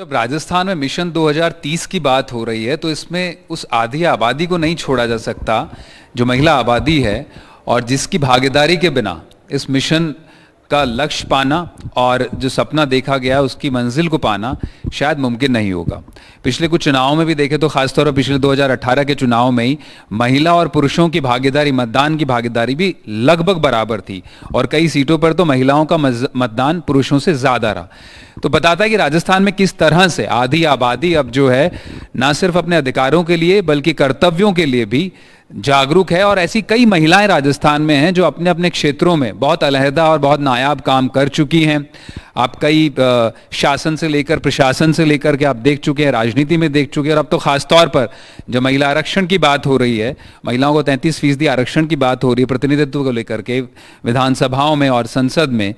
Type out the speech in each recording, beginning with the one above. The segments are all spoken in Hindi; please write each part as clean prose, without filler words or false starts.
जब राजस्थान में मिशन 2030 की बात हो रही है तो इसमें उस आधी आबादी को नहीं छोड़ा जा सकता जो महिला आबादी है, और जिसकी भागीदारी के बिना इस मिशन का लक्ष्य पाना और जो सपना देखा गया उसकी मंजिल को पाना शायद मुमकिन नहीं होगा। पिछले कुछ चुनावों में भी देखें तो खासतौर पर पिछले 2018 के चुनाव में ही महिला और पुरुषों की भागीदारी, मतदान की भागीदारी भी लगभग बराबर थी, और कई सीटों पर तो महिलाओं का मतदान पुरुषों से ज़्यादा रहा। तो बताता है कि राजस्थान में किस तरह से आधी आबादी अब जो है ना सिर्फ अपने अधिकारों के लिए बल्कि कर्तव्यों के लिए भी जागरूक है, और ऐसी कई महिलाएं राजस्थान में हैं जो अपने अपने क्षेत्रों में बहुत अलहदा और बहुत नायाब काम कर चुकी हैं। आप कई शासन से लेकर, प्रशासन से लेकर के आप देख चुके हैं, राजनीति में देख चुके हैं, और अब तो खास तौर पर जब महिला आरक्षण की बात हो रही है, महिलाओं को 33% आरक्षण की बात हो रही है प्रतिनिधित्व को लेकर के विधानसभाओं में और संसद में,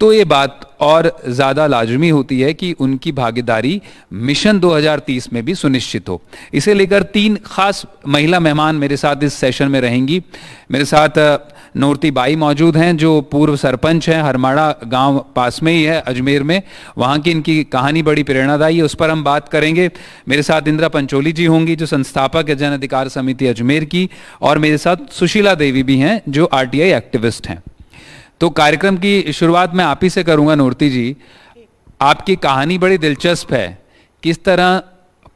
तो ये बात और ज़्यादा लाजमी होती है कि उनकी भागीदारी मिशन 2030 में भी सुनिश्चित हो। इसे लेकर 3 खास महिला मेहमान मेरे साथ इस सेशन में रहेंगी। मेरे साथ नूरती बाई मौजूद हैं जो पूर्व सरपंच हैं, हरमाड़ा गांव पास में ही है अजमेर में। वहाँ की इनकी कहानी बड़ी प्रेरणादायी है, उस पर हम बात करेंगे। मेरे साथ इंदिरा पंचोली जी होंगी जो संस्थापक है जन अधिकार समिति अजमेर की, और मेरे साथ सुशीला देवी भी हैं जो आरटीआई एक्टिविस्ट हैं। तो कार्यक्रम की शुरुआत मैं आप ही से करूंगा। नूरती जी, आपकी कहानी बड़ी दिलचस्प है, किस तरह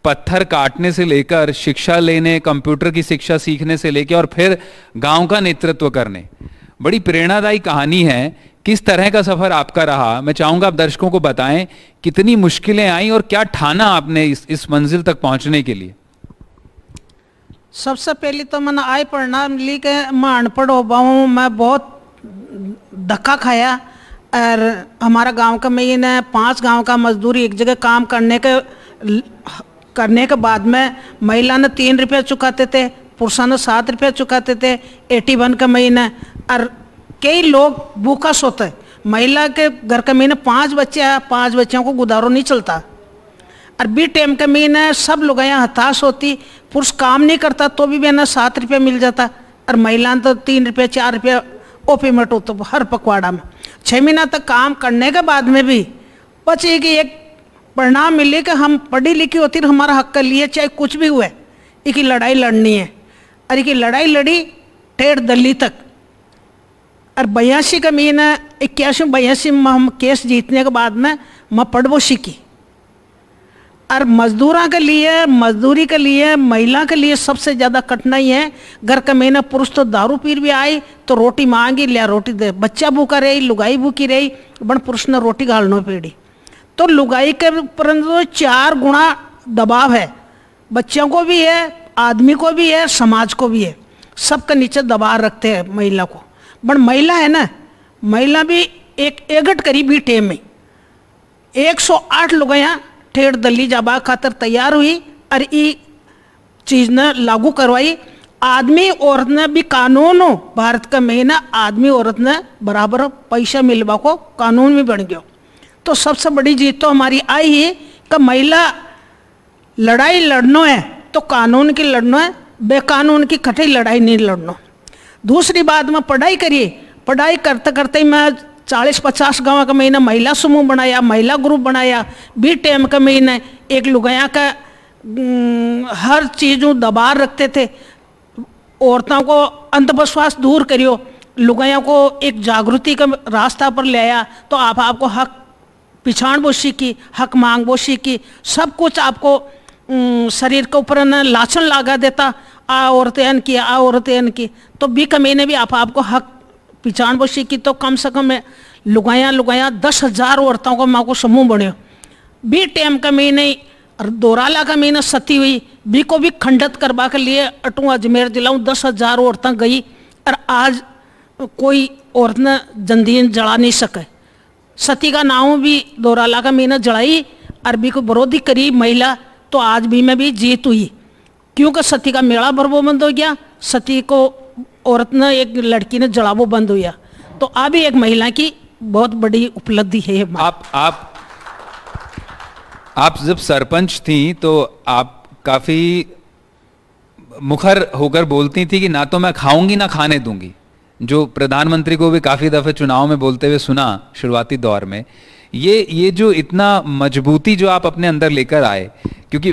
पत्थर काटने से लेकर शिक्षा लेने, कंप्यूटर की शिक्षा सीखने से लेकर और फिर गांव का नेतृत्व करने, बड़ी प्रेरणादायी कहानी है। किस तरह का सफर आपका रहा, मैं चाहूंगा आप दर्शकों को बताएं कितनी मुश्किलें आई और क्या ठाना आपने इस मंजिल तक पहुंचने के लिए। सबसे पहले तो मैंने आय पढ़ना ली के मैं अनपढ़ हो पाऊँ, मैं बहुत धक्का खाया। और हमारा गांव का मैं 5 गांव का मजदूरी एक जगह काम करने के बाद में महिला ने 3 रुपये चुकाते थे, पुरुषों ने 7 रुपये चुकाते थे 81 का महीना। और कई लोग भूखा सोते, महिला के घर का महीने 5 बच्चे हैं, 5 बच्चों को गुजारो नहीं चलता। और बी टाइम का महीना सब लोग यहाँ हताश होती, पुरुष काम नहीं करता तो भी ना 7 रुपये मिल जाता, और महिला तो 3 रुपये 4 रुपये ओपीमेट हो तो हर पखवाड़ा में। 6 महीना तक काम करने के बाद में भी बचे कि एक परिणाम मिले कि हम पढ़ी लिखी होती तो हमारा हक कर लिए, चाहे कुछ भी हुए, एक लड़ाई लड़नी है। और एक लड़ाई लड़ी 1.5 दिल्ली तक। और 82 का महीना 81-82 में हम केस जीतने के बाद में मैं पढ़वो सीखी। और मजदूरों के लिए, मजदूरी के लिए, महिला के लिए सबसे ज़्यादा कठिनाई है। घर का महीना पुरुष तो दारू पी भी आई तो रोटी मांगी, लिया रोटी दे, बच्चा भूखा रही, लुगाई भूखी रही, बन पुरुष ने रोटी घालना पेड़ी। तो लुगाई के परंतु 4 गुना दबाव है, बच्चों को भी है, आदमी को भी है, समाज को भी है, सबके नीचे दबाव रखते हैं महिला को। बन महिला है ना, महिला भी एक एकट करी भी टेम में 108 लुगाइयाँ 1.5 दिल्ली जाबा खातर तैयार हुई और ये चीज़ ने लागू करवाई। आदमी औरत ने भी कानून हो, भारत का महीना आदमी औरत ने बराबर पैसा मिलवा को कानून में बन गया। तो सबसे बड़ी जीत तो हमारी आई है कि महिला लड़ाई लड़ना है तो कानून की लड़ना है, बेकानून की कठिन लड़ाई नहीं लड़ना। दूसरी बात मैं पढ़ाई करिए, पढ़ाई करते करते ही मैं 40-50 गाँव का महीना महिला समूह बनाया, महिला ग्रुप बनाया। बी टाइम का महीना एक लुगाया का हर चीज़ों दबाव रखते थे, औरतों को अंधविश्वास दूर करियो, लुगाया को एक जागृति का रास्ता पर ले आया। तो आपको हक पिछाड़ वो सीखी, हक मांग वो सीखी, सब कुछ आपको शरीर के ऊपर न लाछन लगा देता, आ औरतें की, आ औरतें की। तो बी का महीने भी आपको हक पिछाड़ वो सीखी। तो कम से कम लुगाया 10,000 औरतों को माँ को समूह बने। बी टाइम का महीने दोराला का महीना सती हुई, बी को भी खंडित करवा के लिए अटू अजमेर जिला 10,000 औरतें गई। और आज कोई औरत ने जंदीन जला नहीं सके। सती का नाम भी दोराला का महीना जलाई, अरबी को विरोधी करी महिला, तो आज भी में भी जीत हुई, क्योंकि सती का मेला भरवो बंद हो गया, सती को औरत ने एक लड़की ने जलावो बंद हुआ। तो अभी एक महिला की बहुत बड़ी उपलब्धि है। आप जब सरपंच थी तो आप काफी मुखर होकर बोलती थी कि ना तो मैं खाऊंगी ना खाने दूंगी, जो प्रधानमंत्री को भी काफ़ी दफ़े चुनाव में बोलते हुए सुना शुरुआती दौर में, ये जो इतना मजबूती जो आप अपने अंदर लेकर आए, क्योंकि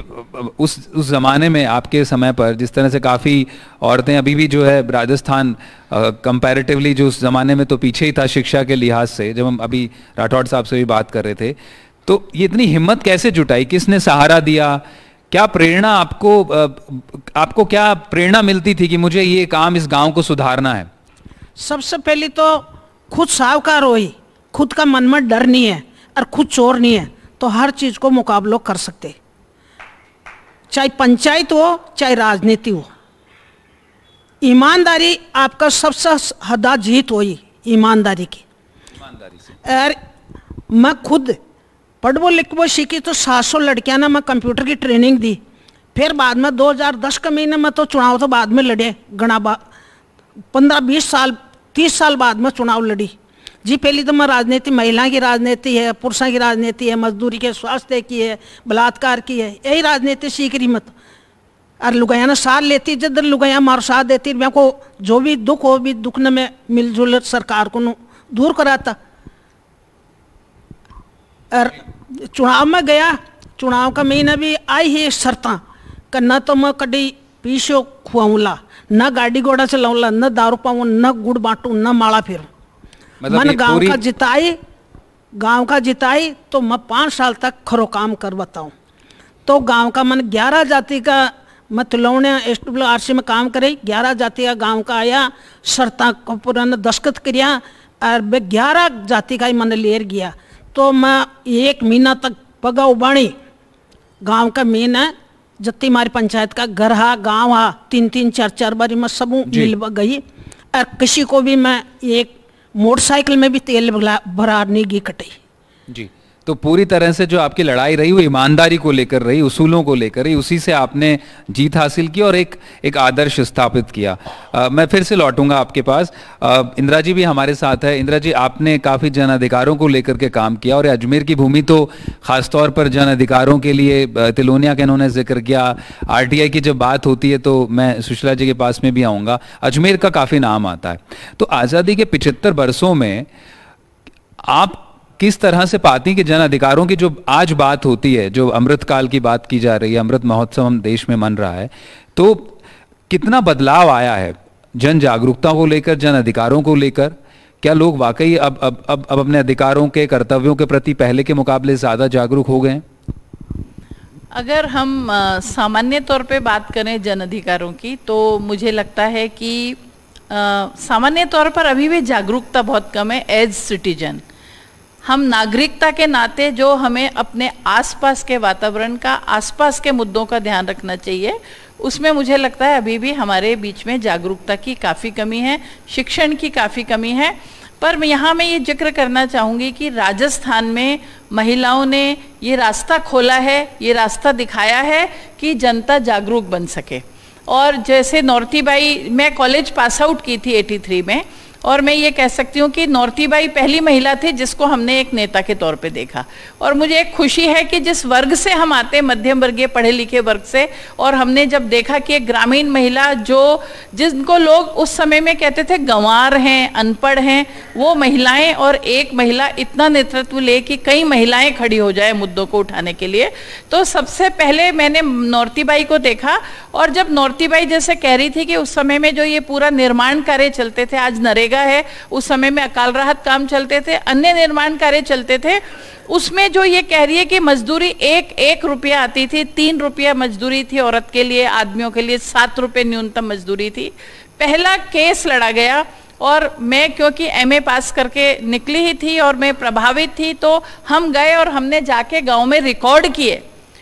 उस ज़माने में आपके समय पर जिस तरह से काफ़ी औरतें, अभी भी जो है राजस्थान कंपैरेटिवली जो उस ज़माने में तो पीछे ही था शिक्षा के लिहाज से, जब हम अभी राठौड़ साहब से भी बात कर रहे थे, तो ये इतनी हिम्मत कैसे जुटाई, किसने सहारा दिया, क्या प्रेरणा आपको क्या प्रेरणा मिलती थी कि मुझे ये काम इस गांव को सुधारना है? सबसे पहले तो खुद सावकार हुई, खुद का मन में डर नहीं है और खुद चोर नहीं है, तो हर चीज को मुकाबलो कर सकते, चाहे पंचायत हो चाहे राजनीति हो। ईमानदारी आपका सबसे हदा जीत हुई, ईमानदारी की। ईमानदारी से। और मैं खुद पढ़वो लिखवो सीखी तो 700 लड़कियां ना मैं कंप्यूटर की ट्रेनिंग दी। फिर बाद में 2010 के महीने में तो चुनाव तो बाद में लड़े, घना 15-20 साल 30 साल बाद में चुनाव लड़ी जी। पहली तो मैं राजनीति, महिला की राजनीति है, पुरुषों की राजनीति है, मजदूरी के, स्वास्थ्य की है, बलात्कार की है, यही राजनीति सीख रही मत। और लुगाया ना साथ लेती, जिधर लुगाया मार साथ देती, मैं को जो भी दुख हो भी दुख न में मिलजुल सरकार को दूर कराता। और चुनाव में गया, चुनाव का महीना भी आई ही शर्ता कि न तो मैं कभी पीछे खुआऊला, न गाड़ी घोड़ा चलाऊला, न दारू पाऊँ, न गुड़ बांटू, न माला फिरूं। मन गांव का जिताई तो मैं 5 साल तक खरो काम कर बताऊँ। तो गांव का मन 11 जाति का मैं तिलौने SWRC में काम करे, 11 जाति का गांव का आया, शर्ता को पुराना दस्खत किया और 11 जाति का ही मन लेर गया। तो मैं 1 महीना तक पगा उबाणी गांव का महीना, जत्ती हमारी पंचायत का घर हा, गांव हा, 3-3 4-4 बारी मैं सब मिल गई। और किसी को भी मैं एक मोटरसाइकिल में भी तेल भरा नहीं गी कटी जी। तो पूरी तरह से जो आपकी लड़ाई रही वो ईमानदारी को लेकर रही, उसूलों को लेकर रही, उसी से आपने जीत हासिल की और एक आदर्श स्थापित किया। मैं फिर से लौटूंगा आपके पास। इंदिरा जी भी हमारे साथ है। इंदिरा जी, आपने काफ़ी जन अधिकारों को लेकर के काम किया और अजमेर की भूमि तो ख़ासतौर पर जन अधिकारों के लिए, तिलोनिया का इन्होंने जिक्र किया, RTI की जब बात होती है तो मैं सुशीला जी के पास में भी आऊँगा, अजमेर का काफ़ी नाम आता है। तो आज़ादी के 75 वर्षों में आप किस तरह से पाती कि जन अधिकारों की जो आज बात होती है, जो अमृतकाल की बात की जा रही है, अमृत महोत्सव हम देश में मन रहा है, तो कितना बदलाव आया है जन जागरूकता को लेकर, जन अधिकारों को लेकर? क्या लोग वाकई अब अपने अधिकारों के, कर्तव्यों के प्रति पहले के मुकाबले ज़्यादा जागरूक हो गए हैं? अगर हम सामान्य तौर पे बात करें जन अधिकारों की, तो मुझे लगता है कि सामान्य तौर पर अभी भी जागरूकता बहुत कम है। एज सिटीजन, हम नागरिकता के नाते जो हमें अपने आसपास के वातावरण का, आसपास के मुद्दों का ध्यान रखना चाहिए, उसमें मुझे लगता है अभी भी हमारे बीच में जागरूकता की काफ़ी कमी है, शिक्षण की काफ़ी कमी है। पर यहाँ मैं ये जिक्र करना चाहूँगी कि राजस्थान में महिलाओं ने ये रास्ता खोला है, ये रास्ता दिखाया है कि जनता जागरूक बन सके। और जैसे नौरती बाई, मैं कॉलेज पास आउट की थी 83 में, और मैं ये कह सकती हूँ कि नौरती बाई पहली महिला थी जिसको हमने एक नेता के तौर पे देखा। और मुझे एक खुशी है कि जिस वर्ग से हम आते, मध्यम वर्गीय पढ़े लिखे वर्ग से, और हमने जब देखा कि एक ग्रामीण महिला जिनको लोग उस समय में कहते थे गंवार हैं, अनपढ़ हैं, वो महिलाएं, और एक महिला इतना नेतृत्व ले कि कई महिलाएं खड़ी हो जाए मुद्दों को उठाने के लिए। तो सबसे पहले मैंने नौरती बाई को देखा। और जब नौरती बाई जैसे कह रही थी कि उस समय में जो ये पूरा निर्माण कार्य चलते थे, आज नरेगा है, उस समय में अकाल राहत काम चलते थे, अन्य निर्माण कार्य चलते थे, उसमें जो ये कह रही है कि मजदूरी एक रुपया आती थी, 3 रुपया मजदूरी थी औरत के लिए, आदमियों के लिए 7 रुपये न्यूनतम मजदूरी थी। पहला केस लड़ा गया, और मैं क्योंकि MA पास करके निकली ही थी और मैं प्रभावित थी, तो हम गए और हमने जाके गांव में रिकॉर्ड किए,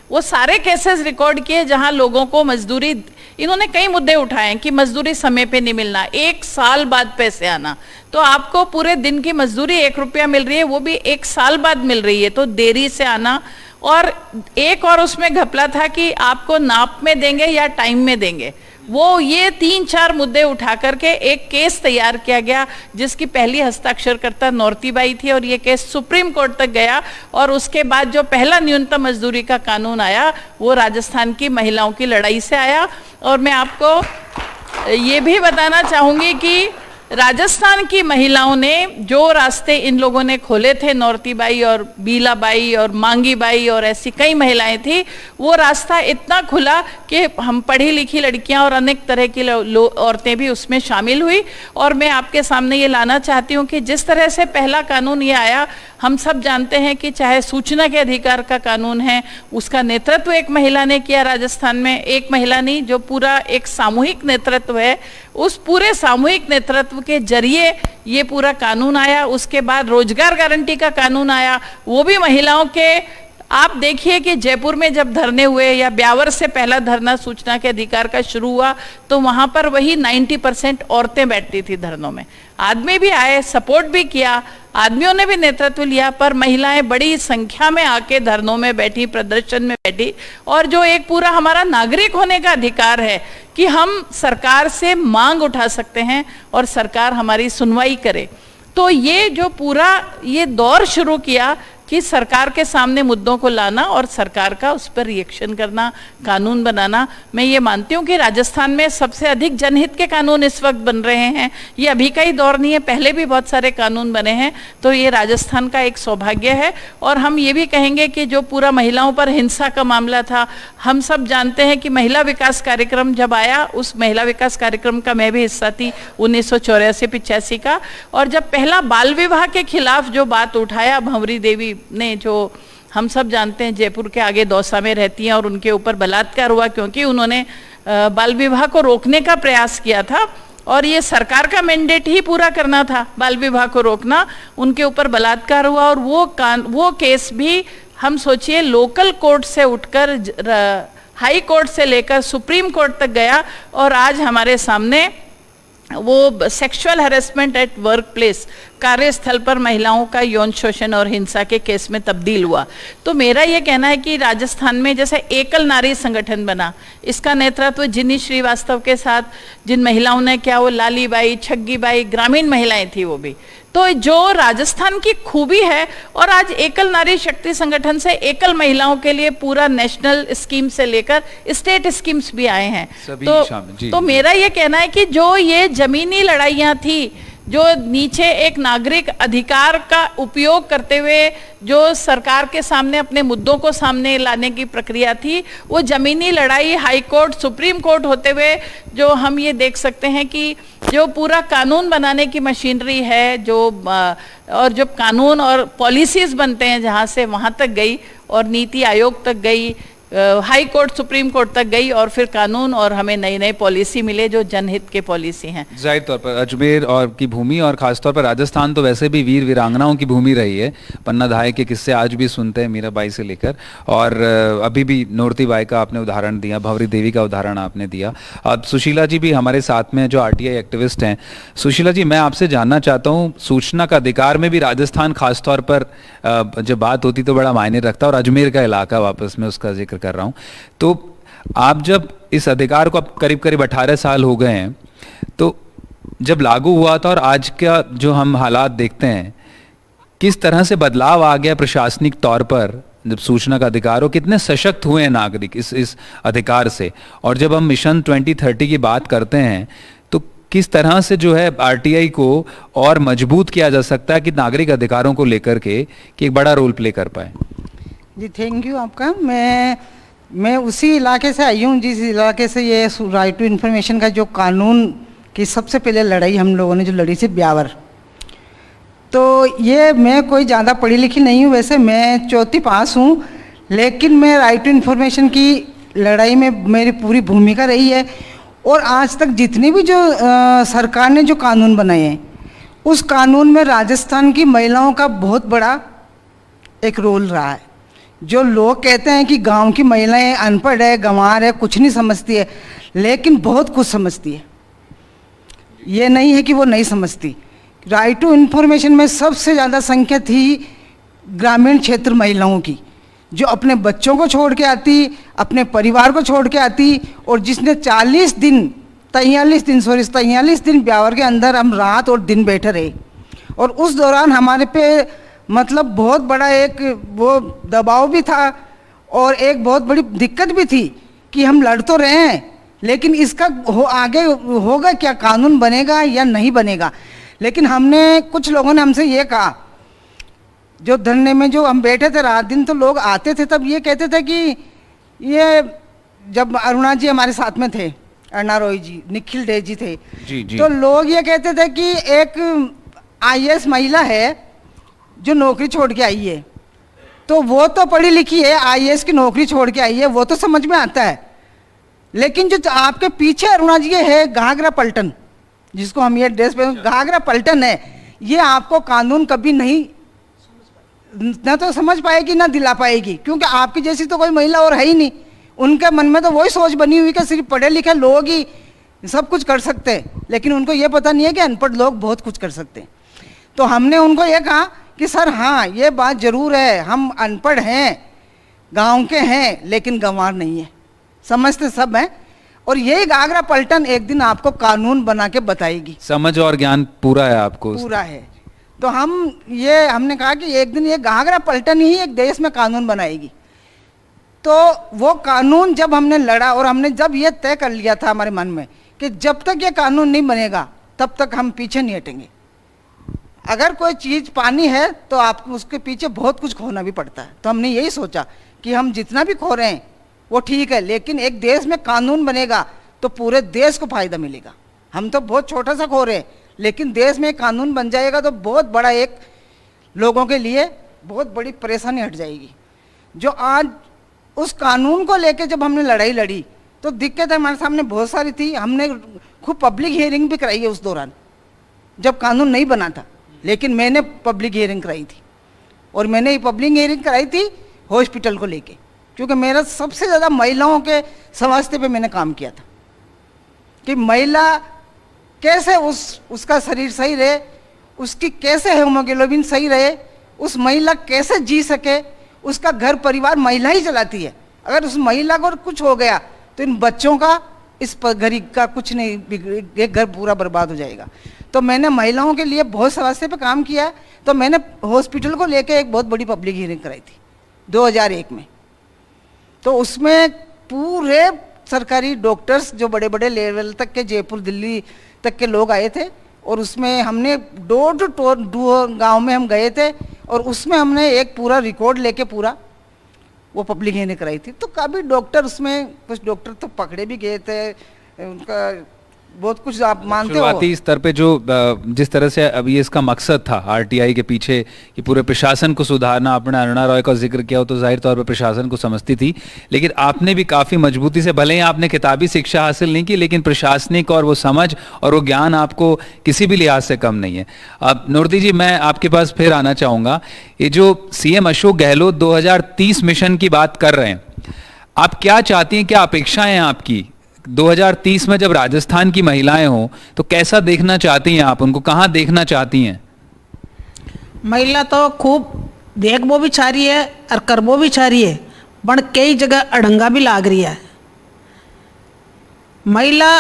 वो सारे केसेस रिकॉर्ड किए जहां लोगों को मजदूरी, इन्होंने कई मुद्दे उठाए कि मजदूरी समय पे नहीं मिलना, 1 साल बाद पैसे आना, तो आपको पूरे दिन की मजदूरी 1 रुपया मिल रही है, वो भी 1 साल बाद मिल रही है, तो देरी से आना। और एक और उसमें घपला था कि आपको नाप में देंगे या टाइम में देंगे, वो ये 3-4 मुद्दे उठा करके एक केस तैयार किया गया, जिसकी पहली हस्ताक्षरकर्ता नौरती बाई थी, और ये केस सुप्रीम कोर्ट तक गया। और उसके बाद जो पहला न्यूनतम मजदूरी का कानून आया, वो राजस्थान की महिलाओं की लड़ाई से आया। और मैं आपको ये भी बताना चाहूँगी कि राजस्थान की महिलाओं ने जो रास्ते इन लोगों ने खोले थे, नौरती बाई और बीला बाई और मांगी बाई और ऐसी कई महिलाएं थी, वो रास्ता इतना खुला कि हम पढ़ी लिखी लड़कियां और अनेक तरह की औरतें भी उसमें शामिल हुई। और मैं आपके सामने ये लाना चाहती हूँ कि जिस तरह से पहला कानून ये आया, हम सब जानते हैं कि चाहे सूचना के अधिकार का कानून है, उसका नेतृत्व एक महिला ने किया राजस्थान में, एक महिला नहीं, जो पूरा एक सामूहिक नेतृत्व है, उस पूरे सामूहिक नेतृत्व के जरिए ये पूरा कानून आया। उसके बाद रोजगार गारंटी का कानून आया, वो भी महिलाओं के, आप देखिए कि जयपुर में जब धरने हुए या ब्यावर से पहला धरना सूचना के अधिकार का शुरू हुआ तो वहां पर वही 90% औरतें बैठती थी धरनों में। आदमी भी आए, सपोर्ट भी किया, आदमियों ने भी नेतृत्व लिया, पर महिलाएं बड़ी संख्या में आके धरनों में बैठी, प्रदर्शन में बैठी। और जो एक पूरा हमारा नागरिक होने का अधिकार है कि हम सरकार से मांग उठा सकते हैं और सरकार हमारी सुनवाई करे, तो ये जो पूरा ये दौर शुरू किया कि सरकार के सामने मुद्दों को लाना और सरकार का उस पर रिएक्शन करना, कानून बनाना। मैं ये मानती हूँ कि राजस्थान में सबसे अधिक जनहित के कानून इस वक्त बन रहे हैं। ये अभी का ही दौर नहीं है, पहले भी बहुत सारे कानून बने हैं, तो ये राजस्थान का एक सौभाग्य है। और हम ये भी कहेंगे कि जो पूरा महिलाओं पर हिंसा का मामला था, हम सब जानते हैं कि महिला विकास कार्यक्रम जब आया, उस महिला विकास कार्यक्रम का मैं भी हिस्सा थी 1984-85 का। और जब पहला बाल विवाह के खिलाफ जो बात उठाया भंवरी देवी ने, जो हम सब जानते हैं जयपुर के आगे दौसा में रहती हैं, और उनके ऊपर बलात्कार हुआ क्योंकि उन्होंने बाल विवाह को रोकने का प्रयास किया था, और ये सरकार का मैंडेट ही पूरा करना था, बाल विवाह को रोकना। उनके ऊपर बलात्कार हुआ और वो केस भी हम सोचिए लोकल कोर्ट से उठकर हाई कोर्ट से लेकर सुप्रीम कोर्ट तक गया, और आज हमारे सामने वो sexual harassment at work place, कार्यस्थल पर महिलाओं का यौन शोषण और हिंसा के केस में तब्दील हुआ। तो मेरा ये कहना है कि राजस्थान में जैसे एकल नारी संगठन बना, इसका नेतृत्व जिनी श्रीवास्तव के साथ जिन महिलाओं ने किया, वो लाली बाई, छग्गी बाई, ग्रामीण महिलाएं थी वो भी। तो जो राजस्थान की खूबी है, और आज एकल नारी शक्ति संगठन से एकल महिलाओं के लिए पूरा नेशनल स्कीम से लेकर स्टेट स्कीम्स भी आए हैं। तो मेरा ये कहना है कि जो ये जमीनी लड़ाइयाँ थी, जो नीचे एक नागरिक अधिकार का उपयोग करते हुए जो सरकार के सामने अपने मुद्दों को सामने लाने की प्रक्रिया थी, वो जमीनी लड़ाई हाई कोर्ट, सुप्रीम कोर्ट होते हुए जो हम ये देख सकते हैं कि जो पूरा कानून बनाने की मशीनरी है, जो और जब कानून और पॉलिसीज बनते हैं जहाँ से वहाँ तक गई, और नीति आयोग तक गई, हाई कोर्ट, सुप्रीम कोर्ट तक गई, और फिर कानून और हमें नई नई पॉलिसी मिले जो जनहित के पॉलिसी हैं। जाहिर तौर पर अजमेर और की भूमि, और खासतौर पर राजस्थान तो वैसे भी वीर वीरांगनाओं की भूमि रही है। पन्ना धाय के किस्से आज भी सुनते हैं, मीराबाई से लेकर, और अभी भी नौरती बाई का आपने उदाहरण दिया, भंवरी देवी का उदाहरण आपने दिया। अब सुशीला जी भी हमारे साथ में जो RTI एक्टिविस्ट हैं। सुशीला जी, मैं आपसे जानना चाहता हूँ, सूचना का अधिकार में भी राजस्थान खासतौर पर जब बात होती तो बड़ा मायने रखता, और अजमेर का इलाका वापस मैं उसका जिक्र कर रहा हूं। तो आप जब इस अधिकार को, अब करीब करीब 18 साल हो गए हैं, तो जब लागू हुआ था और आज का जो हम हालात देखते हैं, किस तरह से बदलाव आ गया प्रशासनिक तौर पर जब सूचना का अधिकार हो, कितने सशक्त हुए हैं नागरिक इस अधिकार से। और जब हम मिशन 2030 की बात करते हैं, तो किस तरह से जो है RTI को और मजबूत किया जा सकता है कि नागरिक अधिकारों को लेकर के कि एक बड़ा रोल प्ले कर पाए। जी थैंक यू आपका। मैं उसी इलाके से आई हूँ जिस इलाके से ये राइट टू इन्फॉर्मेशन का जो कानून की सबसे पहले लड़ाई हम लोगों ने जो लड़ी थी ब्यावर। तो ये मैं कोई ज़्यादा पढ़ी लिखी नहीं हूँ, वैसे मैं 4वीं पास हूँ, लेकिन मैं राइट टू इन्फॉर्मेशन की लड़ाई में मेरी पूरी भूमिका रही है। और आज तक जितनी भी जो सरकार ने जो कानून बनाए हैं, उस कानून में राजस्थान की महिलाओं का बहुत बड़ा एक रोल रहा है। जो लोग कहते हैं कि गांव की महिलाएं अनपढ़ है, गंवार है, कुछ नहीं समझती है, लेकिन बहुत कुछ समझती है। ये नहीं है कि वो नहीं समझती। राइट टू इन्फॉर्मेशन में सबसे ज़्यादा संख्या थी ग्रामीण क्षेत्र महिलाओं की, जो अपने बच्चों को छोड़ के आती, अपने परिवार को छोड़ के आती, और जिसने 43 दिन ब्यावर के अंदर हम रात और दिन बैठे रहे। और उस दौरान हमारे पे मतलब बहुत बड़ा एक वो दबाव भी था, और एक बहुत बड़ी दिक्कत भी थी कि हम लड़ तो रहे हैं, लेकिन इसका आगे होगा क्या, कानून बनेगा या नहीं बनेगा। लेकिन हमने, कुछ लोगों ने हमसे ये कहा, जो धरने में जो हम बैठे थे रात दिन, तो लोग आते थे तब ये कहते थे कि ये, जब अरुणा जी हमारे साथ में थे, अरुणा रॉय जी, निखिल डे जी थे, जी। तो लोग ये कहते थे कि एक IAS महिला है जो नौकरी छोड़ के आई है, तो वो तो पढ़ी लिखी है, IAS की नौकरी छोड़ के आई है, वो तो समझ में आता है। लेकिन जो आपके पीछे अरुणा जी है, घाघरा पलटन, जिसको हम ये ड्रेस पे घाघरा पलटन है, ये आपको कानून कभी नहीं, ना तो समझ पाएगी ना दिला पाएगी, क्योंकि आपकी जैसी तो कोई महिला और है ही नहीं। उनके मन में तो वही सोच बनी हुई कि सिर्फ पढ़े लिखे लोग ही सब कुछ कर सकते हैं, लेकिन उनको ये पता नहीं है कि अनपढ़ लोग बहुत कुछ कर सकते हैं। तो हमने उनको ये कहा कि सर हाँ, ये बात जरूर है, हम अनपढ़ हैं, गांव के हैं, लेकिन गंवार नहीं है, समझते सब हैं। और यही घाघरा पलटन एक दिन आपको कानून बना के बताएगी। समझ और ज्ञान पूरा है आपको? पूरा है। तो हमने कहा कि एक दिन ये घाघरा पलटन ही एक देश में कानून बनाएगी। तो वो कानून जब हमने लड़ा, और हमने जब ये तय कर लिया था हमारे मन में कि जब तक ये कानून नहीं बनेगा तब तक हम पीछे नहीं हटेंगे। अगर कोई चीज़ पानी है तो आपको उसके पीछे बहुत कुछ खोना भी पड़ता है। तो हमने यही सोचा कि हम जितना भी खो रहे हैं वो ठीक है, लेकिन एक देश में कानून बनेगा तो पूरे देश को फायदा मिलेगा। हम तो बहुत छोटा सा खो रहे हैं, लेकिन देश में कानून बन जाएगा तो बहुत बड़ा एक, लोगों के लिए बहुत बड़ी परेशानी हट जाएगी। जो आज उस कानून को लेके जब हमने लड़ाई लड़ी तो दिक्कत हमारे सामने बहुत सारी थी। हमने खूब पब्लिक हियरिंग भी कराई है उस दौरान, जब कानून नहीं बना था, लेकिन मैंने पब्लिक हियरिंग कराई थी। और मैंने ये पब्लिक हियरिंग कराई थी हॉस्पिटल को लेके, क्योंकि मेरा सबसे ज़्यादा महिलाओं के स्वास्थ्य पे मैंने काम किया था कि महिला कैसे उसका शरीर सही रहे, उसकी कैसे हीमोग्लोबिन सही रहे, उस महिला कैसे जी सके, उसका घर परिवार महिला ही चलाती है। अगर उस महिला को कुछ हो गया तो इन बच्चों का, इस गरीब का कुछ नहीं, एक घर पूरा बर्बाद हो जाएगा। तो मैंने महिलाओं के लिए बहुत स्वास्थ्य पे काम किया है। तो मैंने हॉस्पिटल को लेके एक बहुत बड़ी पब्लिक हियरिंग कराई थी 2001 में। तो उसमें पूरे सरकारी डॉक्टर्स, जो बड़े बड़े लेवल तक के, जयपुर दिल्ली तक के लोग आए थे, और उसमें हमने डोर टू डोर गाँव में हम गए थे, और उसमें हमने एक पूरा रिकॉर्ड लेके पूरा वो पब्लिक हियरिंग कराई थी। तो काफ़ी डॉक्टर, उसमें कुछ डॉक्टर तो पकड़े भी गए थे, उनका बहुत कुछ आप मानते हो। शुरुआती स्तर पे जो जिस तरह से अभी इसका मकसद था RTI के पीछे कि पूरे प्रशासन को सुधारना, आपने अरुणा रॉय का जिक्र किया हो तो जाहिर तौर पर प्रशासन को समझती थी, लेकिन आपने भी काफ़ी मजबूती से, भले ही आपने किताबी शिक्षा हासिल नहीं की, लेकिन प्रशासनिक और वो समझ और वो ज्ञान आपको किसी भी लिहाज से कम नहीं है। अब नूरती जी, मैं आपके पास फिर आना चाहूँगा। ये जो CM अशोक गहलोत 2030 मिशन की बात कर रहे हैं, आप क्या चाहती हैं, क्या अपेक्षाएं हैं आपकी 2030 में जब राजस्थान की महिलाएं हों तो कैसा देखना चाहती हैं आप, उनको कहाँ देखना चाहती हैं? महिला तो खूब देखबो भी चाह रही है और करबो भी चाह रही है, बट कई जगह अड़ंगा भी लाग रही है। महिला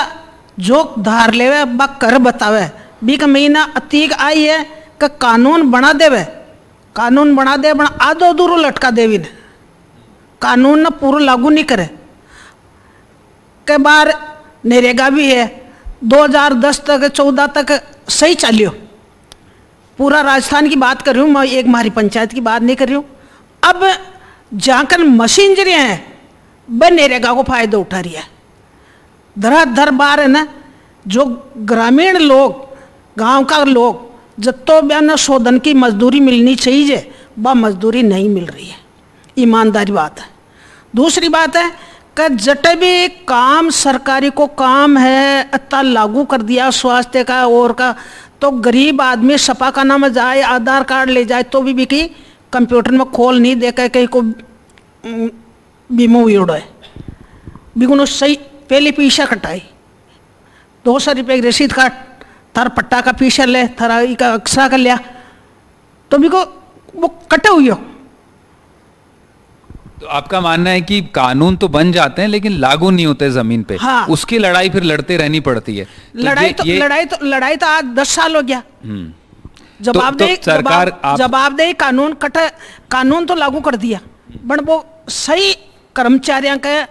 जो धार लेवे बा कर बतावे, बी का महीना अतीक आई है कि कानून बना देवे, कानून बना दे, बना आधो अधूरो लटका देवी ने, कानून न पूरा लागू नहीं करे। के बार नरेगा भी है, 2010 तक 14 तक सही चलियो। पूरा राजस्थान की बात कर रही हूँ मैं, एक हमारी पंचायत की बात नहीं कर रही हूँ। अब जाकर मशीनरी हैं वह नरेगा को फायदा उठा रही है। धराधर बार है ना, जो ग्रामीण लोग, गांव का लोग, जत्तो बयान शोधन की मजदूरी मिलनी चाहिए वह मजदूरी नहीं मिल रही है, ईमानदारी बात है। दूसरी बात है कि जटे भी काम सरकारी को काम है इतना लागू कर दिया स्वास्थ्य का और का, तो गरीब आदमी सपा का नाम जाए, आधार कार्ड ले जाए तो भी की कंप्यूटर में खोल नहीं दे के कहीं को बीमो उड़ो है, बिगुनो सही पहले पीछा कटाई 200 रुपये की रसीद काट, थार पट्टा का पीछा ले, थारा का अक्सरा कर लिया, तो भी को वो कटे हुई हो। तो आपका मानना है कि कानून तो बन जाते हैं लेकिन लागू नहीं होते जमीन पे। हाँ। उसकी लड़ाई फिर लड़ते रहनी पड़ती है। लड़ाई तो आज 10 साल हो गया। जवाबदेही तो सरकार जवाबदेही कानून तो लागू कर दिया, बट वो सही कर्मचारियों के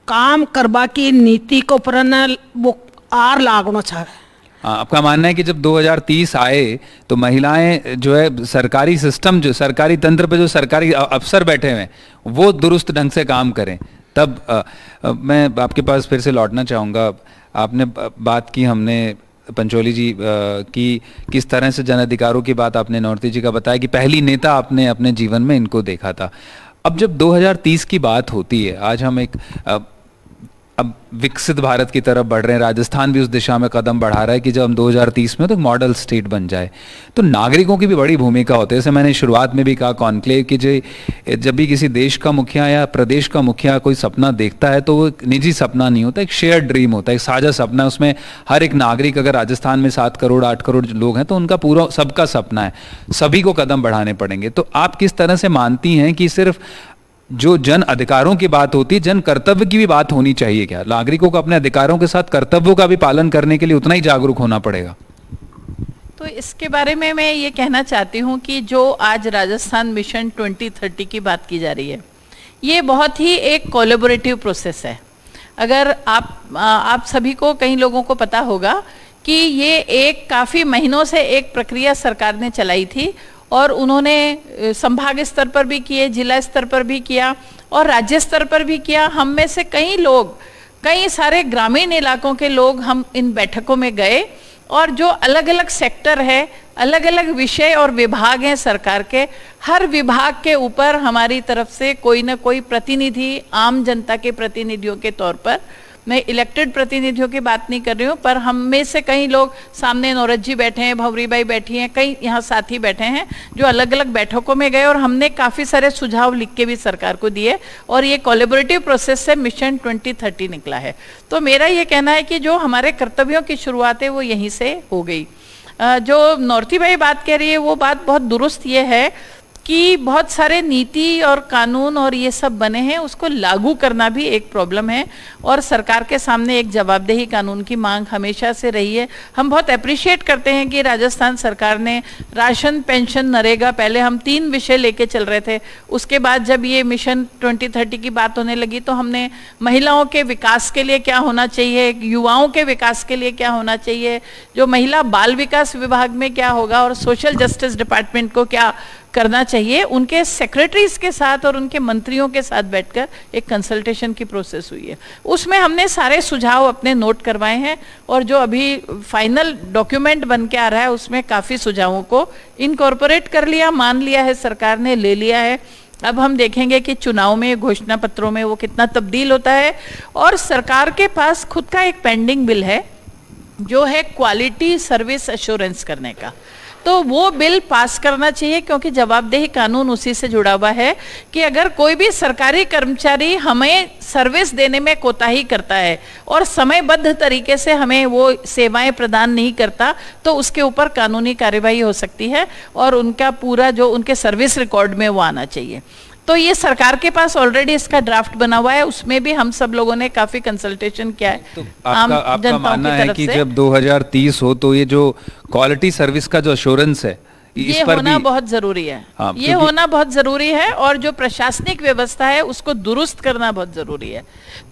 काम करवा की नीति को ऊपर वो आर लागना चाहे। आपका मानना है कि जब 2030 आए तो महिलाएं जो है सरकारी सिस्टम, जो सरकारी तंत्र पे जो सरकारी अफसर बैठे हुए हैं वो दुरुस्त ढंग से काम करें, तब मैं आपके पास फिर से लौटना चाहूँगा। आपने बात की, हमने पंचोली जी की किस तरह से जन अधिकारों की बात आपने नौरती जी का बताया कि पहली नेता आपने अपने जीवन में इनको देखा था। अब जब 2030 की बात होती है, आज हम एक अब विकसित भारत की तरफ बढ़ रहे हैं, राजस्थान भी उस दिशा में कदम बढ़ा रहा है कि जब हम 2030 में तो मॉडल स्टेट बन जाए, तो नागरिकों की भी बड़ी भूमिका होती है। जैसे मैंने शुरुआत में भी कहा कॉन्क्लेव कि जब भी किसी देश का मुखिया या प्रदेश का मुखिया कोई सपना देखता है तो वो एक निजी सपना नहीं होता, एक शेयर्ड ड्रीम होता है, एक साझा सपना है। उसमें हर एक नागरिक, अगर राजस्थान में 7 करोड़ 8 करोड़ लोग हैं तो उनका पूरा सबका सपना है, सभी को कदम बढ़ाने पड़ेंगे। तो आप किस तरह से मानती हैं कि सिर्फ जो जन अधिकारों की बात होती है, जन कर्तव्य की भी बात होनी चाहिए क्या? नागरिकों को अपने अधिकारों के साथ कर्तव्यों का भी पालन करने के लिए उतना ही जागरूक होना पड़ेगा? तो इसके बारे में मैं ये कहना चाहती हूँ कि जो आज राजस्थान मिशन 2030 की बात की जा रही है, ये बहुत ही एक कोलैबोरेटिव प्रोसेस है। अगर आप सभी को, कई लोगों को पता होगा कि ये एक काफ़ी महीनों से एक प्रक्रिया सरकार ने चलाई थी और उन्होंने संभाग स्तर पर भी किए, जिला स्तर पर भी किया और राज्य स्तर पर भी किया। हम में से कई लोग, कई सारे ग्रामीण इलाकों के लोग हम इन बैठकों में गए और जो अलग अलग सेक्टर है, अलग अलग विषय और विभाग हैं सरकार के, हर विभाग के ऊपर हमारी तरफ से कोई ना कोई प्रतिनिधि, आम जनता के प्रतिनिधियों के तौर पर, मैं इलेक्टेड प्रतिनिधियों की बात नहीं कर रही हूँ, पर हम में से कई लोग, सामने नौरत जी बैठे हैं, भवरी बाई बैठी हैं, कई यहाँ साथी बैठे हैं जो अलग अलग बैठकों में गए और हमने काफ़ी सारे सुझाव लिख के भी सरकार को दिए और ये कोलैबोरेटिव प्रोसेस से मिशन 2030 निकला है। तो मेरा ये कहना है कि जो हमारे कर्तव्यों की शुरुआत है वो यहीं से हो गई। जो नौरती भाई बात कह रही है वो बात बहुत दुरुस्त ये है कि बहुत सारे नीति और कानून और ये सब बने हैं, उसको लागू करना भी एक प्रॉब्लम है और सरकार के सामने एक जवाबदेही कानून की मांग हमेशा से रही है। हम बहुत अप्रिशिएट करते हैं कि राजस्थान सरकार ने राशन, पेंशन, नरेगा, पहले हम 3 विषय लेके चल रहे थे, उसके बाद जब ये मिशन 2030 की बात होने लगी तो हमने महिलाओं के विकास के लिए क्या होना चाहिए, युवाओं के विकास के लिए क्या होना चाहिए, जो महिला बाल विकास विभाग में क्या होगा और सोशल जस्टिस डिपार्टमेंट को क्या करना चाहिए, उनके सेक्रेटरीज के साथ और उनके मंत्रियों के साथ बैठकर एक कंसल्टेशन की प्रोसेस हुई है। उसमें हमने सारे सुझाव अपने नोट करवाए हैं और जो अभी फाइनल डॉक्यूमेंट बन के आ रहा है उसमें काफ़ी सुझावों को इनकॉर्पोरेट कर लिया, मान लिया है, सरकार ने ले लिया है। अब हम देखेंगे कि चुनाव में, घोषणा पत्रों में वो कितना तब्दील होता है। और सरकार के पास खुद का एक पेंडिंग बिल है जो है क्वालिटी सर्विस एश्योरेंस करने का, तो वो बिल पास करना चाहिए क्योंकि जवाबदेही कानून उसी से जुड़ा हुआ है कि अगर कोई भी सरकारी कर्मचारी हमें सर्विस देने में कोताही करता है और समयबद्ध तरीके से हमें वो सेवाएं प्रदान नहीं करता तो उसके ऊपर कानूनी कार्यवाही हो सकती है और उनका पूरा जो उनके सर्विस रिकॉर्ड में वो आना चाहिए। तो ये सरकार के पास ऑलरेडी इसका ड्राफ्ट बना हुआ है, उसमें भी हम सब लोगों ने काफी कंसल्टेशन किया है। तो आपका मानना है कि जब 2030 हो तो ये जो क्वालिटी सर्विस का जो एश्योरेंस है ये होना बहुत जरूरी है। ये होना बहुत जरूरी है और जो प्रशासनिक व्यवस्था है उसको दुरुस्त करना बहुत जरूरी है।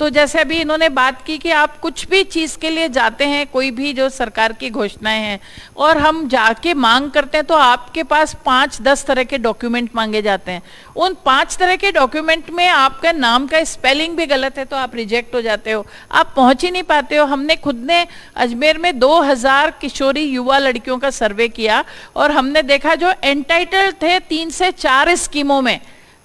तो जैसे अभी इन्होंने बात की कि आप कुछ भी चीज के लिए जाते हैं, कोई भी जो सरकार की घोषणाएं हैं और हम जाके मांग करते हैं तो आपके पास 5-10 तरह के डॉक्यूमेंट मांगे जाते हैं। उन 5 तरह के डॉक्यूमेंट में आपका नाम का स्पेलिंग भी गलत है तो आप रिजेक्ट हो जाते हो, आप पहुंच ही नहीं पाते हो। हमने खुद ने अजमेर में 2000 किशोरी युवा लड़कियों का सर्वे किया और हमने देखा जो एंटाइटल्ड थे 3 से 4 स्कीमों में,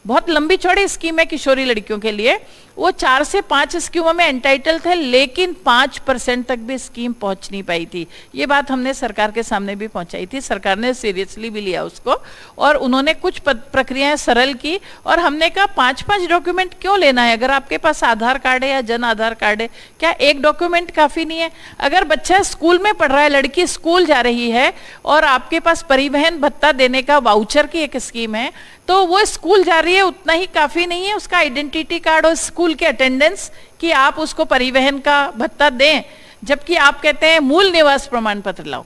बहुत लंबी चौड़ी स्कीम है किशोरी लड़कियों के लिए, वो 4 से 5 स्कीमों में एंटाइटल थे लेकिन 5% तक भी स्कीम पहुंच नहीं पाई थी। ये बात हमने सरकार के सामने भी पहुंचाई थी, सरकार ने सीरियसली भी लिया उसको और उन्होंने कुछ प्रक्रियाएं सरल की और हमने कहा 5-5 डॉक्यूमेंट क्यों लेना है? अगर आपके पास आधार कार्ड है या जन आधार कार्ड है, क्या एक डॉक्यूमेंट काफी नहीं है? अगर बच्चा स्कूल में पढ़ रहा है, लड़की स्कूल जा रही है और आपके पास परिवहन भत्ता देने का वाउचर की एक स्कीम है तो वो स्कूल जा रही है, उतना ही काफी नहीं है उसका आइडेंटिटी कार्ड और स्कूल के अटेंडेंस कि आप उसको परिवहन का भत्ता दें, जबकि आप कहते हैं मूल निवास प्रमाण पत्र लाओ।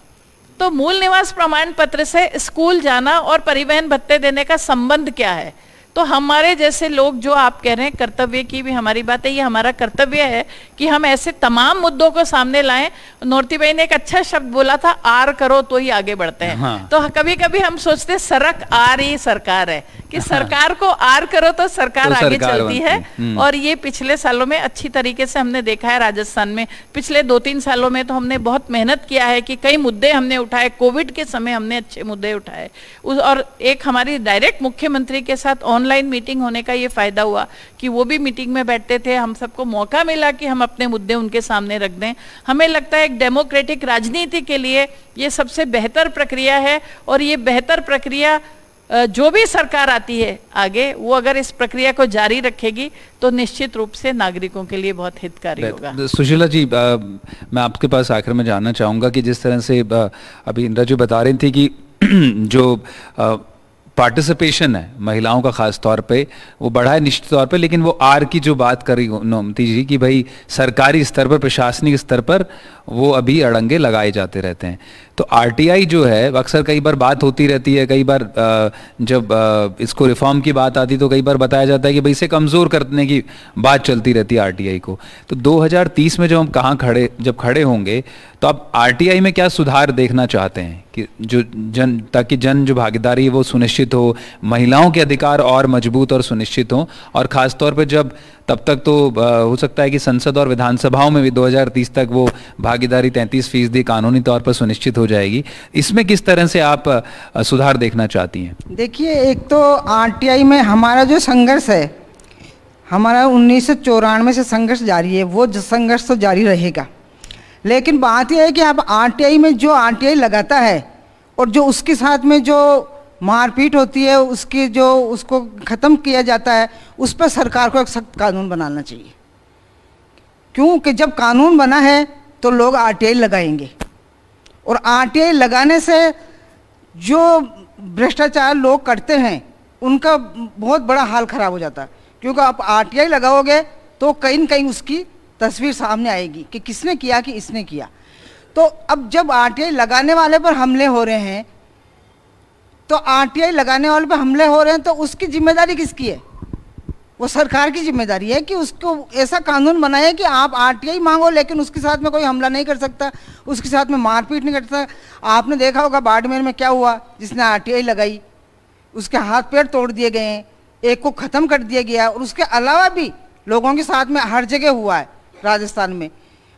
तो मूल निवास प्रमाण पत्र से स्कूल जाना और परिवहन भत्ते देने का संबंध क्या है? तो हमारे जैसे लोग जो आप कह रहे हैं कर्तव्य की भी हमारी बात है, ये हमारा कर्तव्य है कि हम ऐसे तमाम मुद्दों को सामने लाएं। नौरती भाई ने एक अच्छा शब्द बोला था, आर करो तो ही आगे बढ़ते हैं। हाँ। तो कभी कभी हम सोचते सरक आर ही सरकार है कि हाँ। सरकार को आर करो तो सरकार तो आगे सरकार चलती है। और ये पिछले सालों में अच्छी तरीके से हमने देखा है। राजस्थान में पिछले 2-3 सालों में तो हमने बहुत मेहनत किया है कि कई मुद्दे हमने उठाए। कोविड के समय हमने अच्छे मुद्दे उठाए और एक हमारी डायरेक्ट मुख्यमंत्री के साथ ऑनलाइन मीटिंग होने का ये फायदा हुआ कि वो भी मीटिंग में बैठते थे, हम सबको मौका मिला कि हम अपने मुद्दे उनके सामने रख दें। हमें लगता है एक डेमोक्रेटिक राजनीति के लिए ये सबसे बेहतर प्रक्रिया है और ये बेहतर प्रक्रिया जो भी सरकार आती है आगे, वो अगर इस प्रक्रिया को जारी रखेगी तो निश्चित रूप से नागरिकों के लिए बहुत हितकारी होगा। सुशीला जी, मैं आपके पास आखिर में जानना चाहूँगा कि जिस तरह से अभी इंदिरा जी बता रही थी कि जो पार्टिसिपेशन है महिलाओं का खास तौर पे वो बढ़ा है निश्चित तौर पे, लेकिन वो आर की जो बात करी नौमती जी कि भाई सरकारी स्तर पर, प्रशासनिक स्तर पर वो अभी अड़ंगे लगाए जाते रहते हैं। तो आरटीआई जो है अक्सर कई बार बात होती रहती है, कई बार जब इसको रिफॉर्म की बात आती तो कई बार बताया जाता है कि भाई इसे कमज़ोर करने की बात चलती रहती है आरटीआई को। तो 2030 में जब हम जब खड़े होंगे तो आप आरटीआई में क्या सुधार देखना चाहते हैं कि जो ताकि जो भागीदारी है वो सुनिश्चित हो, महिलाओं के अधिकार और मजबूत और सुनिश्चित हो, और ख़ास तौर पर जब तब तक तो हो सकता है कि संसद और विधानसभाओं में भी 2030 तक वो भागीदारी 33% कानूनी तौर पर सुनिश्चित हो जाएगी। इसमें किस तरह से आप सुधार देखना चाहती हैं? देखिए, एक तो आरटीआई में हमारा जो संघर्ष है, हमारा 1994 से संघर्ष जारी है, वो संघर्ष तो जारी रहेगा। लेकिन बात यह है कि अब आरटीआई में जो आरटीआई लगाता है और जो उसके साथ में जो मारपीट होती है, उसकी जो उसको ख़त्म किया जाता है, उस पर सरकार को एक सख्त कानून बनाना चाहिए। क्योंकि जब कानून बना है तो लोग आरटीआई लगाएंगे, और आरटीआई लगाने से जो भ्रष्टाचार लोग करते हैं उनका बहुत बड़ा हाल ख़राब हो जाता है। क्योंकि आप आरटीआई लगाओगे तो कहीं न कहीं उसकी तस्वीर सामने आएगी कि किसने किया कि इसने किया। तो अब जब आरटीआई लगाने वाले पर हमले हो रहे हैं, तो आरटीआई लगाने वाले पर हमले हो रहे हैं तो उसकी जिम्मेदारी किसकी है? वो सरकार की जिम्मेदारी है कि उसको ऐसा कानून बनाए कि आप आरटीआई मांगो लेकिन उसके साथ में कोई हमला नहीं कर सकता, उसके साथ में मारपीट नहीं कर सकता। आपने देखा होगा बाड़मेर में क्या हुआ, जिसने आरटीआई लगाई उसके हाथ पैर तोड़ दिए गए हैं, एक को ख़त्म कर दिया गया। और उसके अलावा भी लोगों के साथ में हर जगह हुआ है, राजस्थान में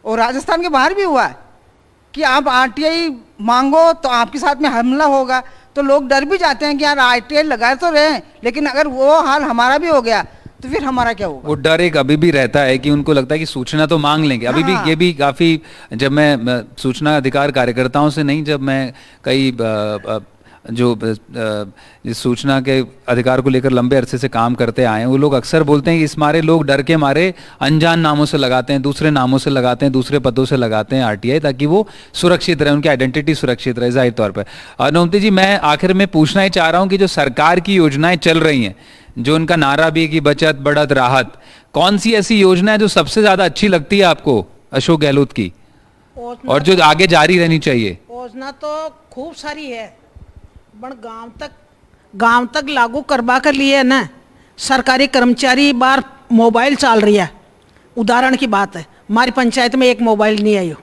और राजस्थान के बाहर भी हुआ है कि आप आरटीआई मांगो तो आपके साथ में हमला होगा। तो लोग डर भी जाते हैं कि यार आरटीआई लगाए तो रहे हैं, लेकिन अगर वो हाल हमारा भी हो गया तो फिर हमारा क्या होगा? वो डर एक अभी भी रहता है कि उनको लगता है कि सूचना तो मांग लेंगे। अभी भी ये भी काफ़ी, जब मैं सूचना अधिकार कार्यकर्ताओं से नहीं, जब मैं कई जो सूचना के अधिकार को लेकर लंबे अरसे से काम करते आए हैं, वो लोग अक्सर बोलते हैं कि इस मारे लोग डर के मारे अनजान नामों से लगाते हैं, दूसरे नामों से लगाते हैं, दूसरे पदों से लगाते हैं आरटीआई, ताकि वो सुरक्षित रहे, उनकी आइडेंटिटी सुरक्षित रहे जाहिर तौर पर। नौमती जी, मैं आखिर में पूछना ही चाह रहा हूँ कि जो सरकार की योजनाएं चल रही हैं, जो उनका नारा भी कि बचत बढ़त राहत, कौन सी ऐसी योजना है जो सबसे ज़्यादा अच्छी लगती है आपको अशोक गहलोत की, और जो आगे जारी रहनी चाहिए? योजना तो खूब सारी है, पर गांव तक लागू करवा कर लिए ना। सरकारी कर्मचारी बार मोबाइल चल रही है, उदाहरण की बात है, हमारी पंचायत में एक मोबाइल नहीं आई हो।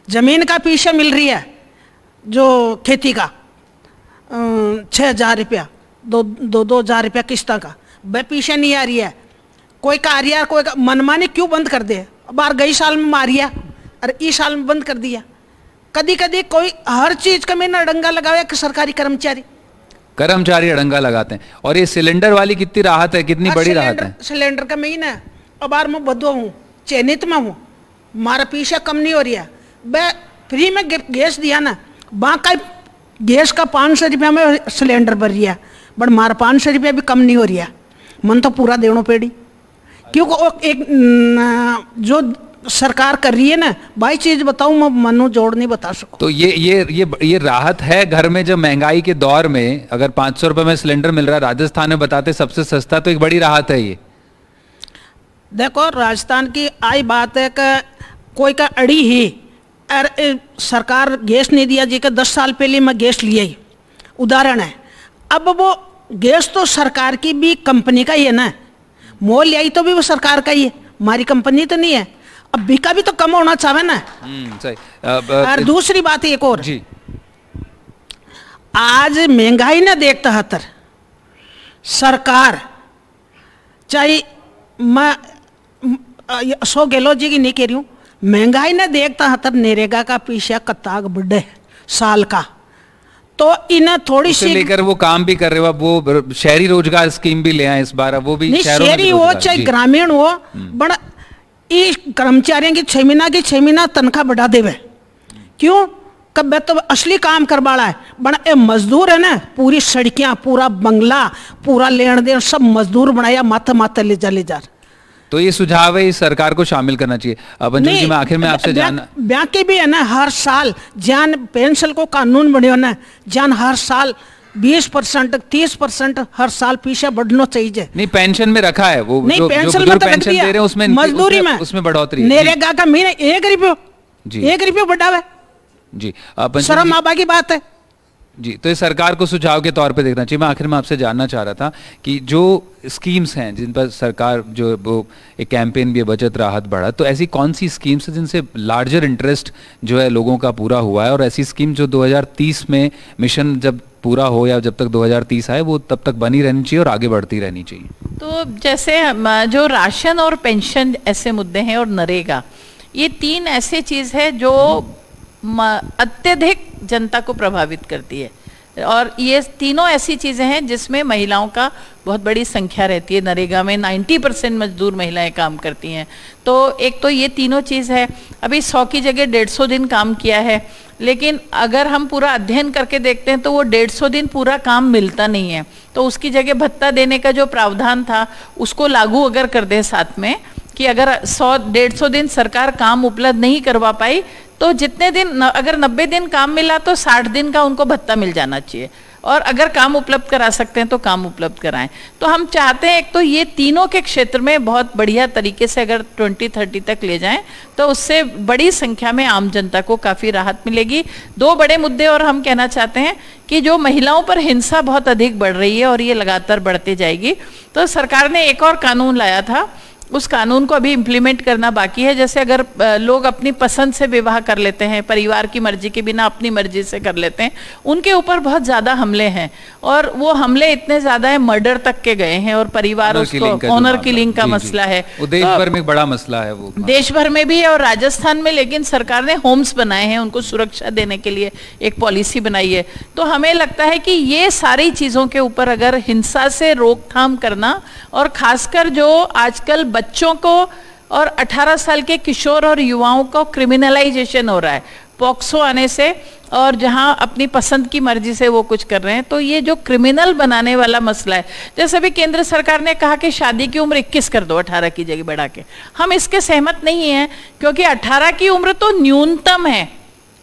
जमीन का पीछे मिल रही है जो खेती का 6,000 रुपया, 2,000 रुपया किस्ता का, वह पीछे नहीं आ रही है। कोई का आ रही है, कोई का मनमानी क्यों बंद कर दे? बार गई साल में मारिया और इस साल में बंद कर दिया। कदी कदी कोई हर चीज का मैंने अड़ंगा लगाया कि सरकारी कर्मचारी अड़ंगा लगाते हैं। और ये सिलेंडर वाली कितनी राहत है, कितनी बड़ी राहत है? सिलेंडर का महीना है, अब बार मैं बधो हूँ, चयनित में हूँ, हमारा पीछा कम नहीं हो रही है। वह फ्री में गैस दिया ना, वहाँ का गैस का 500 रुपया में सिलेंडर भर रही है, बट हमारा 500 रुपया भी कम नहीं हो रही है। मन तो पूरा देना पेड़ी, क्योंकि एक जो सरकार कर रही है ना, भाई चीज बताऊं मैं मनु जोड़ नहीं बता सकूं। तो ये राहत है घर में, जब महंगाई के दौर में अगर 500 रुपए में सिलेंडर मिल रहा है, राजस्थान में बताते सबसे सस्ता, तो एक बड़ी राहत है ये। देखो, राजस्थान की आई बात है कि कोई का अड़ी ही सरकार गैस नहीं दिया जी का 10 साल पहले मैं गैस लिया ही, उदाहरण है। अब वो गैस तो सरकार की भी कंपनी का ही है ना, मोल लाई तो भी वो सरकार का ही है, हमारी कंपनी तो नहीं है। अब बिका भी तो कम होना चाहे ना। सही। और दूसरी बात एक और जी, आज महंगाई ना देखता हतर सरकार, चाहे मैं अशोक गहलोत जी की नहीं कह रही हूँ, महंगाई ना देखता हतर नरेगा का पीछा कताग बुढ़े साल का, तो इन्हें थोड़ी उसे सी लेकर वो काम भी कर रहे हो। अब वो शहरी रोजगार स्कीम भी ले आए इस बार, अब वो भी नहीं, शहरों में भी शहरी हो रोजगार। चाहे जी। ग्रामीण हो, बड़ा इस कर्मचारियों की 6 महीना की 6 महीना तनख्वाह बढ़ा देवे। क्यों? कब तो असली काम करवाड़ा है, बड़ा ए मजदूर है ना, पूरी सड़कियां, पूरा बंगला, पूरा लेन देन सब मजदूर बनाया, माथा माथा ले जा। तो ये सुझाव है, इस सरकार को शामिल करना चाहिए। अब अंजुम जी, मैं आखिर में आपसे जानना, ब्याके भी है ना, हर साल जान पेंशन को कानून बने ना, जान हर साल 20% 30% हर साल पीछे बढ़ना चाहिए। नहीं पेंशन में रखा है वो, नहीं जो पेंशन बुजुर्ग में तो पेंशन दे रहे हैं उसमें, मजदूरी में उसमें बढ़ोतरी है। नरेगा का महीने 1 रुपये, जी। 1 रुपये बढ़ावे, जी, पंचम शर्म जी, आबा की बात है। जी, तो इस सरकार को सुझाव के तौर पे देखना चाहिए। मैं आखिर में आपसे जानना चाह रहा था कि जो स्कीम्स हैं जिन पर सरकार जो वो एक कैंपेन भी है, बचत राहत बढ़त, तो ऐसी कौन सी स्कीम्स हैं जिनसे लार्जर इंटरेस्ट जो है लोगों का पूरा हुआ है, और ऐसी स्कीम जो 2030 में मिशन जब पूरा हो या जब तक 2030 आए वो तब तक बनी रहनी चाहिए और आगे बढ़ती रहनी चाहिए। तो जैसे जो राशन और पेंशन ऐसे मुद्दे हैं, और नरेगा, ये 3 ऐसे चीज है जो अत्यधिक जनता को प्रभावित करती है, और ये तीनों ऐसी चीजें हैं जिसमें महिलाओं का बहुत बड़ी संख्या रहती है। नरेगा में 90% मजदूर महिलाएं काम करती हैं। तो एक तो ये तीनों चीज है। अभी 100 की जगह 150 दिन काम किया है, लेकिन अगर हम पूरा अध्ययन करके देखते हैं तो वो 150 दिन पूरा काम मिलता नहीं है। तो उसकी जगह भत्ता देने का जो प्रावधान था उसको लागू अगर कर दे साथ में, कि अगर 100-150 दिन सरकार काम उपलब्ध नहीं करवा पाई तो जितने दिन, अगर 90 दिन काम मिला तो 60 दिन का उनको भत्ता मिल जाना चाहिए, और अगर काम उपलब्ध करा सकते हैं तो काम उपलब्ध कराएं। तो हम चाहते हैं एक तो ये तीनों के क्षेत्र में बहुत बढ़िया तरीके से अगर 2030 तक ले जाएं तो उससे बड़ी संख्या में आम जनता को काफ़ी राहत मिलेगी। 2 बड़े मुद्दे और हम कहना चाहते हैं कि जो महिलाओं पर हिंसा बहुत अधिक बढ़ रही है और ये लगातार बढ़ती जाएगी, तो सरकार ने एक और कानून लाया था, उस कानून को अभी इम्प्लीमेंट करना बाकी है। जैसे अगर लोग अपनी पसंद से विवाह कर लेते हैं, परिवार की मर्जी के बिना अपनी मर्जी से कर लेते हैं, उनके ऊपर बहुत ज़्यादा हमले हैं, और वो हमले इतने ज़्यादा है मर्डर तक के गए हैं, और परिवार उसको ऑनर किलिंग का मसला है। वो देश भर में एक बड़ा मसला है, वो देश भर में भी है और राजस्थान में, लेकिन सरकार ने होम्स बनाए हैं, उनको सुरक्षा देने के लिए एक पॉलिसी बनाई है। तो हमें लगता है कि ये सारी चीज़ों के ऊपर अगर हिंसा से रोकथाम करना, और खासकर जो आजकल बच्चों को और 18 साल के किशोर और युवाओं को क्रिमिनलाइजेशन हो रहा है पॉक्सो आने से, और जहां अपनी पसंद की मर्जी से वो कुछ कर रहे हैं, तो ये जो क्रिमिनल बनाने वाला मसला है, जैसे अभी केंद्र सरकार ने कहा कि शादी की उम्र 21 कर दो 18 की जगह बढ़ा के, हम इसके सहमत नहीं हैं, क्योंकि 18 की उम्र तो न्यूनतम है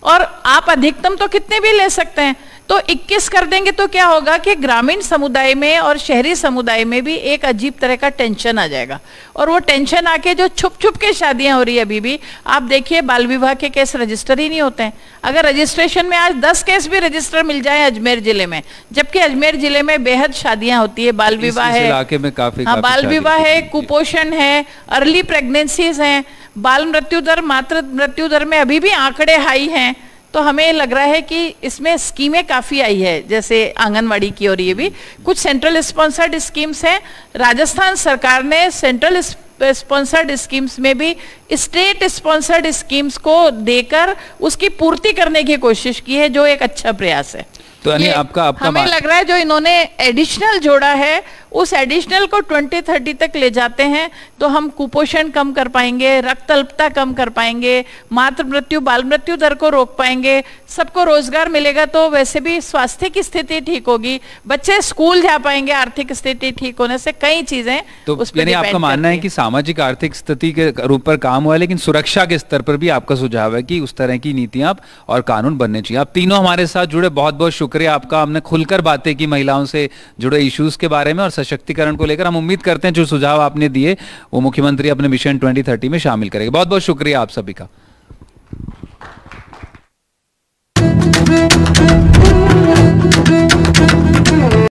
और आप अधिकतम तो कितने भी ले सकते हैं। तो 21 कर देंगे तो क्या होगा कि ग्रामीण समुदाय में और शहरी समुदाय में भी एक अजीब तरह का टेंशन आ जाएगा, और वो टेंशन आके जो छुप छुप के शादियां हो रही है, अभी भी आप देखिए बाल विवाह के केस रजिस्टर ही नहीं होते हैं। अगर रजिस्ट्रेशन में आज 10 केस भी रजिस्टर मिल जाए अजमेर जिले में, जबकि अजमेर जिले में बेहद शादियां होती है, बाल विवाह है, इलाके में काफी बाल विवाह है, कुपोषण है, अर्ली प्रेगनेंसीज हैं, बाल मृत्यु दर, मातृ मृत्यु दर में अभी भी आंकड़े हाई हैं। तो हमें लग रहा है कि इसमें स्कीमें काफ़ी आई है, जैसे आंगनवाड़ी की, और ये भी कुछ सेंट्रल स्पॉन्सर्ड स्कीम्स हैं। राजस्थान सरकार ने सेंट्रल स्पॉन्सर्ड स्कीम्स में भी स्टेट स्पॉन्सर्ड स्कीम्स को देकर उसकी पूर्ति करने की कोशिश की है, जो एक अच्छा प्रयास है। तो आपका हमें लग रहा है जो इन्होंने एडिशनल जोड़ा है, उस एडिशनल को 2030 तक ले जाते हैं तो हम कुपोषण कम कर पाएंगे, रक्त अल्पता कम कर पाएंगे, मातृ मृत्यु बाल मृत्यु दर को रोक पाएंगे, सबको रोजगार मिलेगा तो वैसे भी स्वास्थ्य की स्थिति ठीक होगी, बच्चे स्कूल जा पाएंगे, आर्थिक स्थिति ठीक होने से कई चीजें तो उस पर यानी आपका मानना है कि सामाजिक आर्थिक स्थिति के रूप पर काम हुआ है, लेकिन सुरक्षा के स्तर पर भी आपका सुझाव है कि उस तरह की नीतियां और कानून बनने चाहिए। आप तीनों हमारे साथ जुड़े, बहुत बहुत शुक्रिया आपका। हमने खुलकर बातें की महिलाओं से जुड़े इश्यूज के बारे में और सशक्तिकरण को लेकर। हम उम्मीद करते हैं जो सुझाव आपने दिए वो मुख्यमंत्री अपने मिशन 2030 में शामिल करेंगे। बहुत बहुत शुक्रिया आप सभी का।